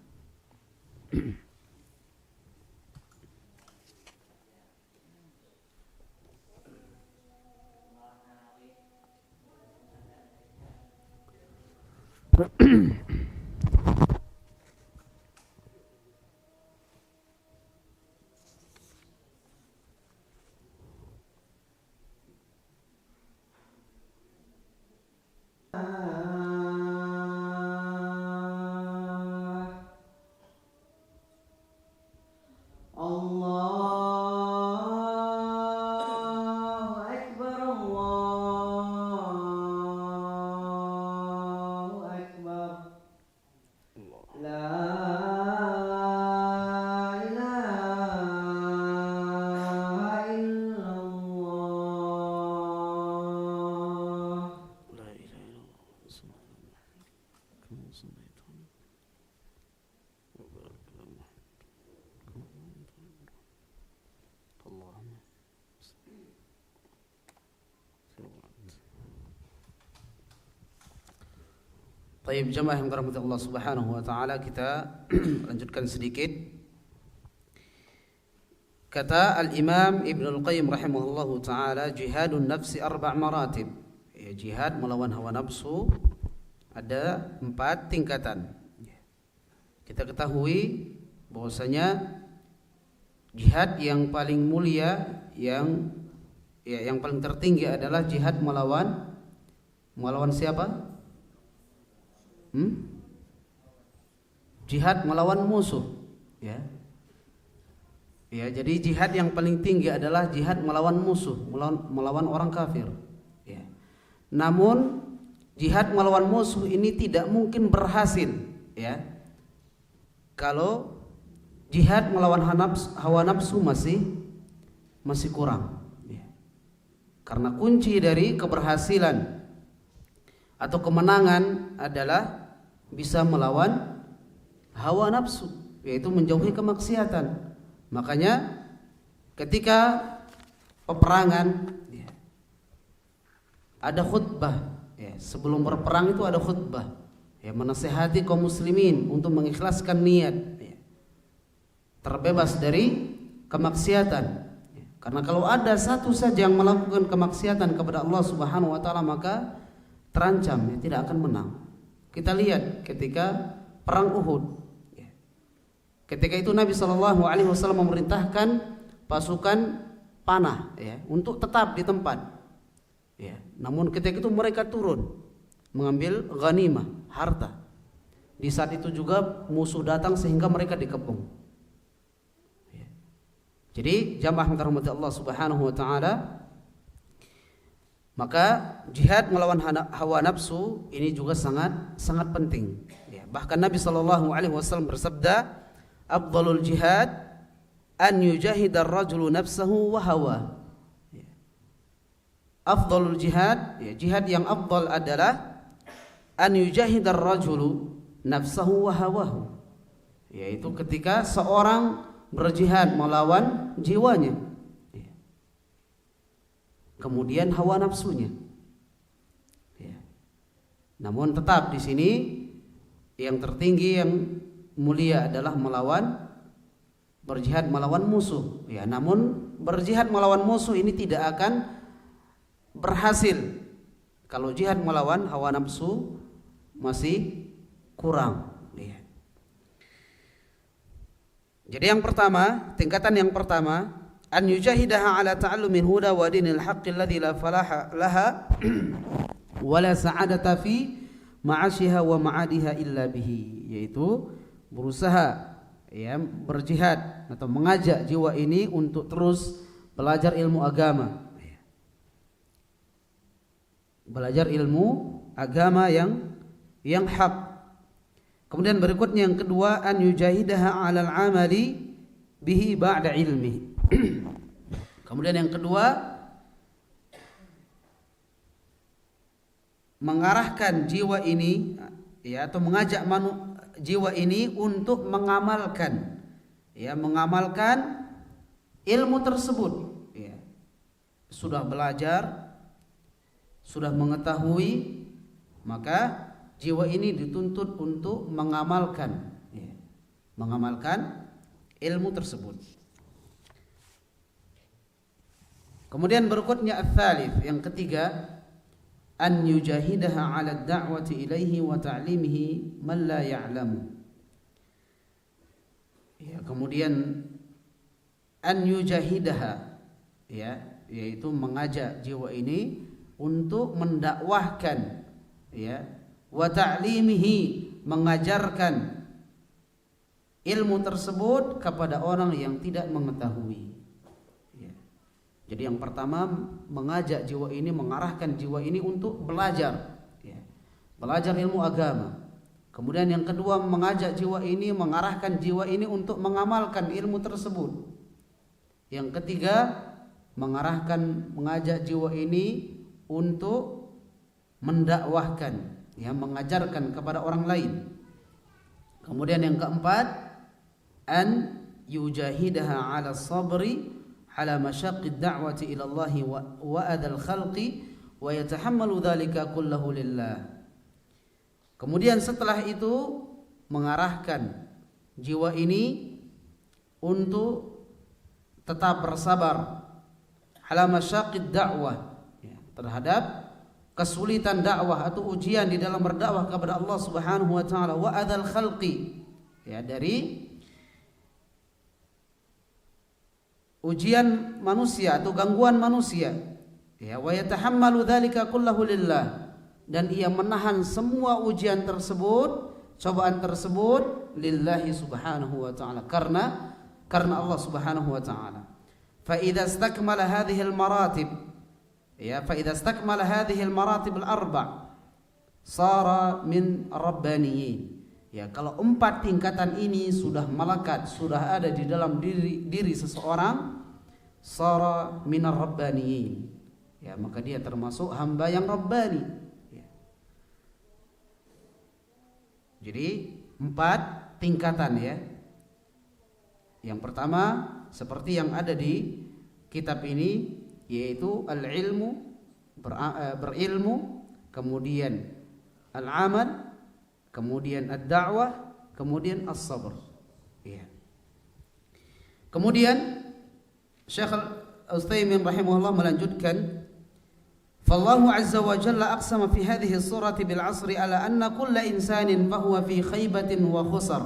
Baik, jemaah yang dirahmati Allah Subhanahu wa taala, kita lanjutkan sedikit. Kata Al-Imam Ibnu Al-Qayyim rahimahullahu taala, jihadun nafsi 4 maratib. Ya, jihad melawan hawa nafsu ada 4 tingkatan. Kita ketahui bahwasanya jihad yang paling mulia, yang paling tertinggi adalah jihad melawan siapa? Jihad melawan musuh, ya. Ya, jadi jihad yang paling tinggi adalah jihad melawan musuh, melawan orang kafir, ya. Namun jihad melawan musuh ini tidak mungkin berhasil, ya, kalau jihad melawan hawa nafsu masih kurang, ya. Karena kunci dari keberhasilan atau kemenangan adalah bisa melawan hawa nafsu, yaitu menjauhi kemaksiatan. Makanya ketika peperangan, ya, ada khutbah, ya, sebelum berperang itu ada khutbah, ya, menasihati kaum muslimin untuk mengikhlaskan niat, ya, terbebas dari kemaksiatan, ya. Karena kalau ada satu saja yang melakukan kemaksiatan kepada Allah Subhanahu wa taala, maka terancam, ya, tidak akan menang. Kita lihat ketika perang Uhud, ya. Ketika itu Nabi SAW memerintahkan pasukan panah, ya, untuk tetap di tempat, ya. Namun ketika itu mereka turun mengambil ghanimah, harta. Di saat itu juga musuh datang sehingga mereka dikepung, ya. Jadi jamaah yang dirahmati Allah Subhanahu wa taala, maka jihad melawan hawa nafsu ini juga sangat penting, ya. Bahkan Nabi SAW bersabda, afdalul jihad an yujahidar rajulu nafsahu wa hawa, ya. Afdalul jihad, ya, jihad yang afdal adalah an yujahidar rajulu nafsahu wa hawahu, yaitu ketika seorang berjihad melawan jiwanya, kemudian hawa nafsunya, ya. Namun tetap di sini yang tertinggi, yang mulia adalah berjihad melawan musuh, ya. Namun berjihad melawan musuh ini tidak akan berhasil kalau jihad melawan hawa nafsu masih kurang, ya. Jadi yang pertama, tingkatan yang pertama, an yujahidaha ala ta'allumil huda wa dinil haqqi alladhi la falaha laha wa la sa'adata fi ma'ashiha wa ma'adiha illa bihi, yaitu berusaha, ya berjihad atau mengajak jiwa ini untuk terus belajar ilmu agama. Belajar ilmu agama yang hak. Kemudian berikutnya yang kedua, an yujahidaha 'alal 'amali bihi ba'da ilmi. Kemudian yang kedua, mengarahkan jiwa ini ya atau mengajak jiwa ini untuk mengamalkan ilmu tersebut ya. Sudah belajar, sudah mengetahui, maka jiwa ini dituntut untuk mengamalkan ilmu tersebut. Kemudian berikutnya ats-tsalits, yang ketiga, an yujahidaha 'ala ad-da'wati ilaihi wa ta'limihi man la ya'lamu. Ya, kemudian an yujahidaha ya, yaitu mengajak jiwa ini untuk mendakwahkan ya, wa ta'limihi, mengajarkan ilmu tersebut kepada orang yang tidak mengetahui ya. Jadi yang pertama, mengajak jiwa ini, mengarahkan jiwa ini untuk belajar ya, belajar ilmu agama. Kemudian yang kedua, mengajak jiwa ini, mengarahkan jiwa ini untuk mengamalkan ilmu tersebut. Yang ketiga, mengajak jiwa ini untuk mendakwahkan ya, mengajarkan kepada orang lain. Kemudian yang keempat, an yujahidaha 'ala sabri 'ala masyaqqid da'wati ila Allah wa adal khalqi wa yatahammalu dzalika kullahu lillah. Kemudian setelah itu mengarahkan jiwa ini untuk tetap bersabar 'ala masyaqqid da'wah ya, terhadap kesulitan dakwah atau ujian di dalam berdakwah kepada Allah Subhanahu wa taala, wa adzal khalqi ya, dari ujian manusia atau gangguan manusia ya, wa yatahammalu dzalika kullahu lillah, dan ia menahan semua ujian tersebut, cobaan tersebut lillahi subhanahu wa taala, karena Allah Subhanahu wa taala. Fa idza istakmala hadhihi al-maratib ya, fa idza istakmala hadhihi al-maratib al-arba' sara min rabbaniyin ya. Kalau 4 tingkatan ini sudah melekat, sudah ada di dalam diri seseorang, sara min ar-rabbaniyin ya, maka dia termasuk hamba yang rabbani ya. Jadi 4 tingkatan ya. Yang pertama seperti yang ada di kitab ini, yaitu al-ilmu, berilmu, kemudian al-amal, kemudian ad-da'wah, kemudian as-sabr ya. Kemudian Syekh Al-Utsaimin rahimahullah melanjutkan, fallahu azza wa jalla aqsama fi hadhihi surati bil 'asri ala anna kulla insanin fahuwa fi khaybatin wa khusr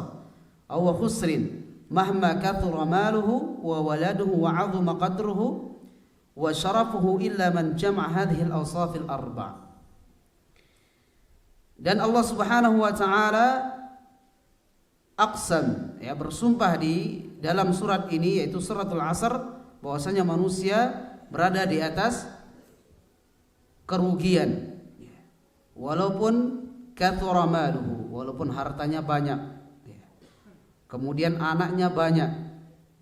aw khusrin mahma kathura maluhu wa waladuhu wa 'azama qadruhu wa syarafuhu illa man jama'a hadhihi al-awsaf al-arba'. Dan Allah Subhanahu wa taala aqsam ya, bersumpah di dalam surat ini, yaitu suratul Asr, bahwasanya manusia berada di atas kerugian walaupun kathura maluhu, walaupun hartanya banyak, kemudian anaknya banyak,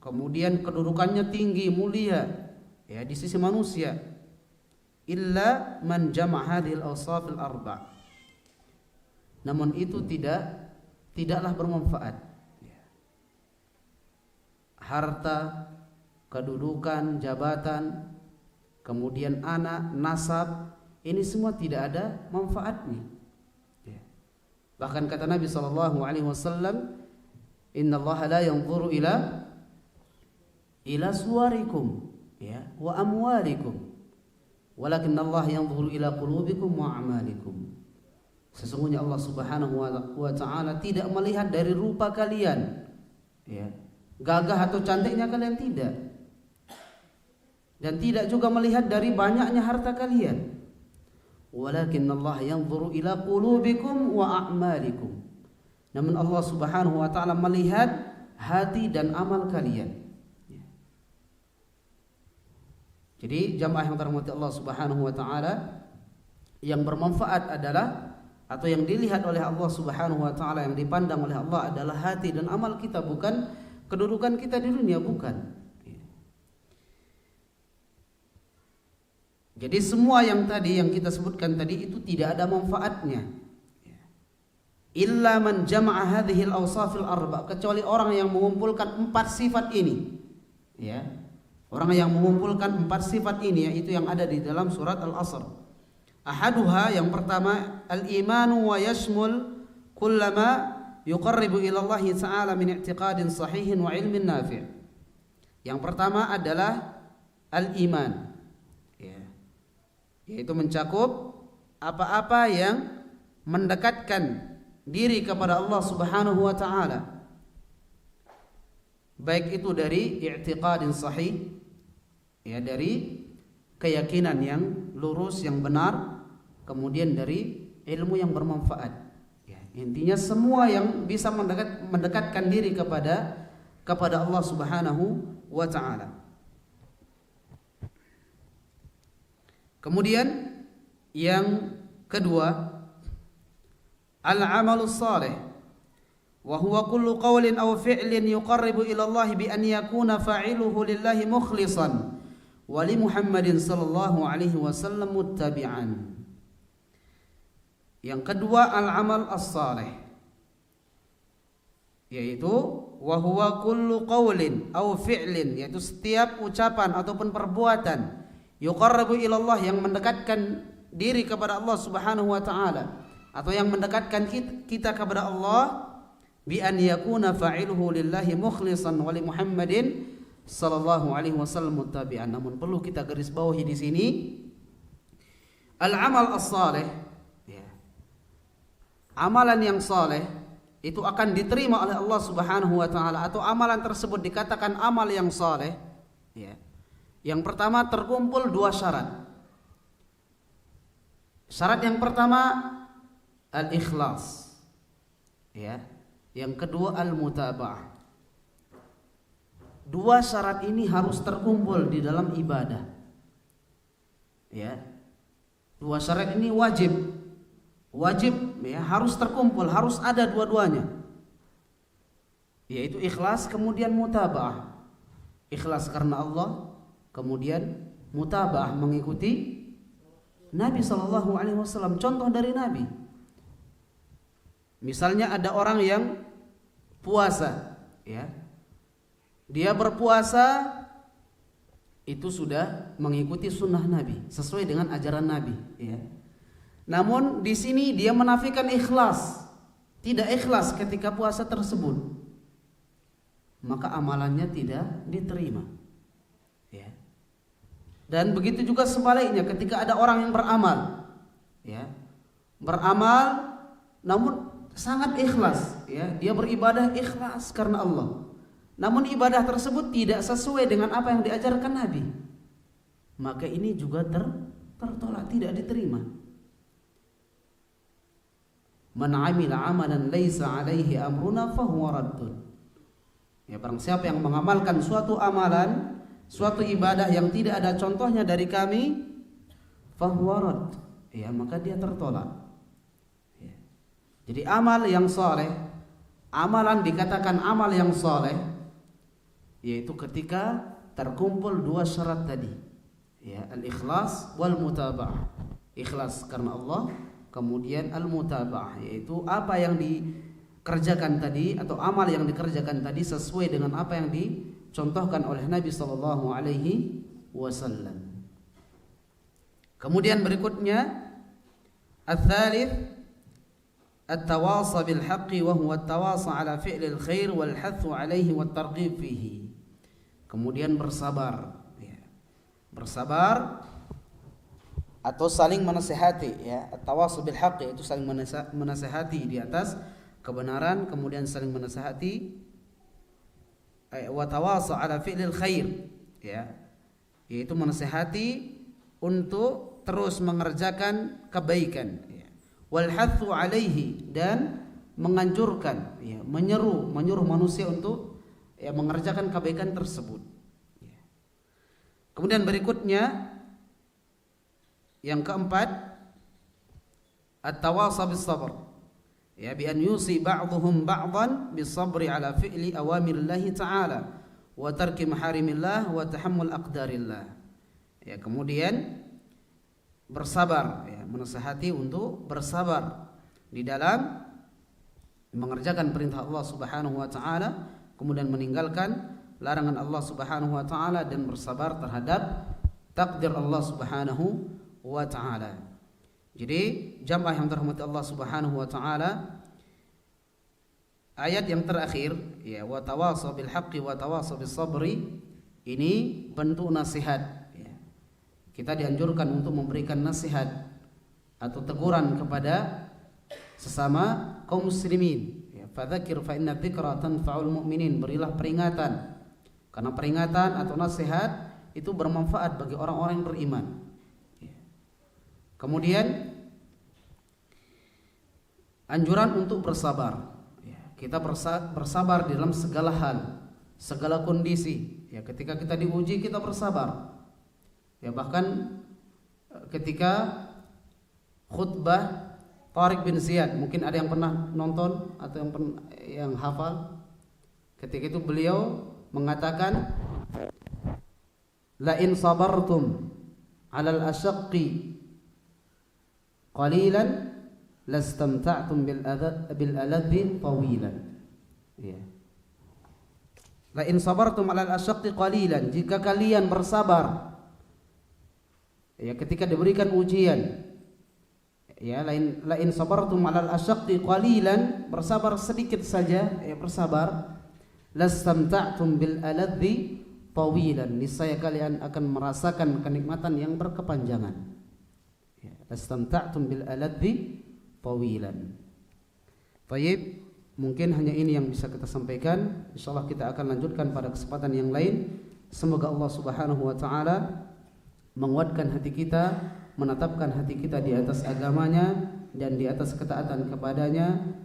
kemudian kedudukannya tinggi mulia ya di sisi manusia, illa man jama'a hadhil awsaf al-arba', namun itu tidaklah bermanfaat ya. Harta, kedudukan, jabatan, kemudian anak, nasab, ini semua tidak ada manfaatnya ya. Bahkan kata Nabi SAW, innallaha la yanzuru ila suwarikum ya wa amwalikum walakin Allah yanzuru ila qulubikum wa a'malikum. Sesungguhnya Allah Subhanahu wa taala tidak melihat dari rupa kalian ya, gagah atau cantiknya kalian tidak, dan tidak juga melihat dari banyaknya harta kalian, walakin Allah yanzuru ila qulubikum wa a'malikum. Namun Allah Subhanahu wa taala melihat hati dan amal kalian. Jadi jamaah yang dirahmati Allah Subhanahu wa taala, yang bermanfaat adalah atau yang dilihat oleh Allah Subhanahu wa taala, yang dipandang oleh Allah adalah hati dan amal kita, bukan kedudukan kita di dunia, bukan. Jadi semua yang tadi yang kita sebutkan tadi itu tidak ada manfaatnya. Illa man jama'a hadhil awsafil arba, kecuali orang yang mengumpulkan 4 sifat ini. Ya. Orang yang mengumpulkan 4 sifat ini, yaitu yang ada di dalam surat Al-Asr. Ahaduha, yang pertama, al-imanu wa yashmul kullama yuqarribu ila Allah ta'ala min i'tiqadin sahihin wa ilmin nafi'. Yang pertama adalah al-iman, yaitu mencakup apa-apa yang mendekatkan diri kepada Allah Subhanahu wa taala, baik itu dari i'tiqadin sahih, ya, dari keyakinan yang lurus, yang benar, kemudian dari ilmu yang bermanfaat. Ya, intinya semua yang bisa mendekatkan diri kepada Allah Subhanahu wa taala. Kemudian yang kedua, al-amalus salih, wa huwa kullu qawlin aw fi'lin yuqarribu ila Allah bi an yakuna fa'iluhu lillahi mukhlishan wa li Muhammadin sallallahu alaihi wasallam muttabi'an. Yang kedua, al-amal as-salih, yaitu wa huwa kullu qawlin aw fi'lin, yaitu setiap ucapan ataupun perbuatan yuqarribu ila Allah, yang mendekatkan diri kepada Allah Subhanahu wa taala, atau yang mendekatkan kita kepada Allah, bi an yakuna fa'iluhu lillahi mukhlishan wa li Muhammadin sallallahu alaihi wasallam muttabi'an. Namun perlu kita garis bawahi di sini, al-amal as-salih, ya, amalan yang saleh itu akan diterima oleh Allah Subhanahu wa taala, atau amalan tersebut dikatakan amal yang saleh, ya. Yang pertama, terkumpul 2 syarat. Syarat yang pertama al-ikhlas, ya. Yang kedua al-mutaba'ah. 2 syarat ini harus terkumpul di dalam ibadah, ya. 2 syarat ini wajib, ya, harus terkumpul, harus ada dua-duanya, yaitu ikhlas kemudian mutaba'ah. Ikhlas karena Allah, kemudian mutaba'ah, mengikuti Nabi sallallahu alaihi wasallam, contoh dari Nabi. Misalnya ada orang yang puasa, ya. Dia berpuasa itu sudah mengikuti sunnah Nabi, sesuai dengan ajaran Nabi, ya. Namun di sini dia menafikan ikhlas, tidak ikhlas ketika puasa tersebut, maka amalannya tidak diterima, ya. Dan begitu juga sebaliknya, ketika ada orang yang beramal, ya, beramal namun sangat ikhlas, ya, dia beribadah ikhlas karena Allah, namun ibadah tersebut tidak sesuai dengan apa yang diajarkan Nabi, maka ini juga tertolak, tidak diterima. Man 'amila 'amalan laisa 'alaihi amruna fahuwa raddun. Ya, barang siapa yang mengamalkan suatu amalan, suatu ibadah yang tidak ada contohnya dari kami, fahuwa radd, ya, maka dia tertolak. Ya. Jadi amal yang saleh, amalan dikatakan amal yang saleh, yaitu ketika terkumpul 2 syarat tadi, ya, al-ikhlas wal mutaba'ah. Ikhlas karena Allah, kemudian al-mutaba'ah, yaitu apa yang dikerjakan tadi atau amal yang dikerjakan tadi sesuai dengan apa yang dicontohkan oleh Nabi sallallahu alaihi wasallam. Kemudian berikutnya, ats-tsalits at-tawasa bil haqqi wa huwa at-tawasa ala fi'lil khair wal hathu alaihi wat targhib fihi. Kemudian bersabar, ya. Bersabar atau saling menasihati, ya. At-tawasu bil haqqi itu saling menasihati di atas kebenaran, kemudian saling menasihati, wa tawasa ala fi'lil khair, ya, yaitu menasihati untuk terus mengerjakan kebaikan, ya. Wal hathu alaihi, dan menganjurkan, ya, menyeru manusia untuk mengerjakan kebaikan tersebut. Kemudian berikutnya yang keempat, at-tawasa bis-sabr. Bi an yusi ba'dhum ba'dhan bis-sabri ala fi'li awamirillahi ta'ala wa tarki maharimillah wa tahammul aqdarillah. Kemudian bersabar, menasihati untuk bersabar di dalam mengerjakan perintah Allah Subhanahu wa taala, kemudian meninggalkan larangan Allah Subhanahu wa taala dan bersabar terhadap takdir Allah Subhanahu wa taala. Jadi jamaah yang dirahmati Allah Subhanahu wa taala, ayat yang terakhir wa tawasaw bil haqqi wa tawasaw bis sabri, ini bentuk nasihat. Kita dianjurkan untuk memberikan nasihat atau teguran kepada sesama kaum muslimin. Fadzakir fa inna dzikra tanfa'ul mu'minin. Berilah peringatan, karena peringatan atau nasihat itu bermanfaat bagi orang-orang yang beriman. Kemudian anjuran untuk bersabar. Kita bersabar di dalam segala hal, segala kondisi. Ketika kita diuji, kita bersabar. Bahkan ketika khutbah Tariq bin Ziyad, mungkin ada yang pernah nonton atau yang hafal. Ketika itu beliau mengatakan, la in sabartum 'alal asyaqqi qalilan lastamta'tum bil aladhi tawilan. La in sabartum 'alal asyaqqi qalilan, jika kalian bersabar ketika diberikan ujian, la in sabartum 'alal asyaqqi qalilan, bersabar sedikit saja, bersabar, lastamta'tum bil aladhi tawilan, niscaya kalian akan merasakan kenikmatan yang berkepanjangan. Lastamta'tum bil aladhi tawilan. Baik, mungkin hanya ini yang bisa kita sampaikan. Insyaallah kita akan lanjutkan pada kesempatan yang lain. Semoga Allah Subhanahu wa taala menguatkan hati kita, menetapkan hati kita di atas agamanya dan di atas ketaatan kepadanya.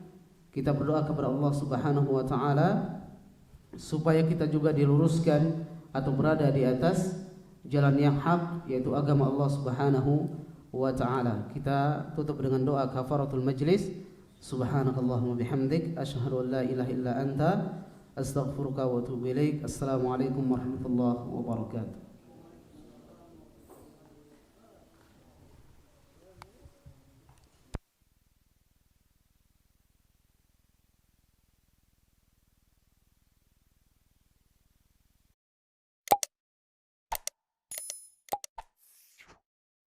Kita berdoa kepada Allah Subhanahu wa taala supaya kita juga diluruskan atau berada di atas jalan yang hak, yaitu agama Allah Subhanahu wa taala. Kita tutup dengan doa kafaratul majlis. Subhanakallahumma bihamdik asyhadu an la ilaha illa anta astaghfiruka wa atubu ilaik. Assalamualaikum warahmatullahi wabarakatuh.